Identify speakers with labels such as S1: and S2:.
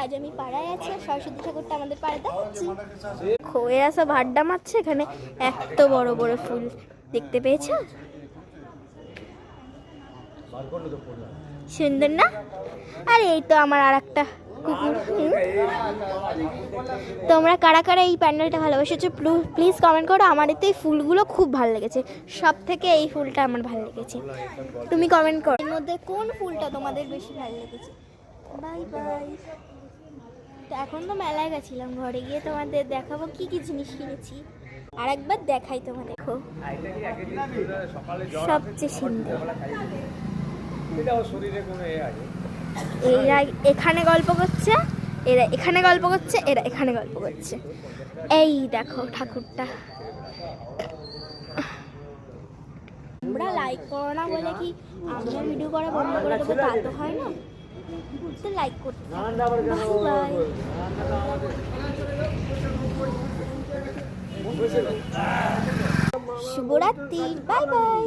S1: আজ আমি পাড়ায় আছি, সরস্বতী ঠাকুরটা আমাদের পাড়াতে আছি। এরা সব আড্ডা মারছে এখানে। এত বড় বড় ফুল দেখতে পেয়েছো? সুন্দর না? আর এই তো আমার আর একটা কুকুর। তোমরা কারা কারা এই প্যান্ডেলটা ভালোবাসেছো প্লিজ কমেন্ট করো। আমার এতে এই ফুলগুলো খুব ভালো লেগেছে, সব থেকে এই ফুলটা আমার ভালো লেগেছে। তুমি কমেন্ট করো এর মধ্যে কোন ফুলটা তোমাদের বেশি ভালো লেগেছে। Bye bye. তো এখন তো মেলায় গেছিলাম, ঘরে গিয়ে তোমাদের দেখাবো কি কি জিনিস কিনেছি। আর একবার দেখাই তোমাদের, দেখো সবচেয়ে সুন্দর। এরা এখানে গল্প করছে, এরা এখানে গল্প করছে, এরা এখানে গল্প করছে। এই দেখো ঠাকুরটা। তোমরা লাইক করো না বলে কি আমরা ভিডিও করা বন্ধ করে দেবো? তা তো হয় না, তো লাইক করতে। শুভরাত্রি, বাই বাই।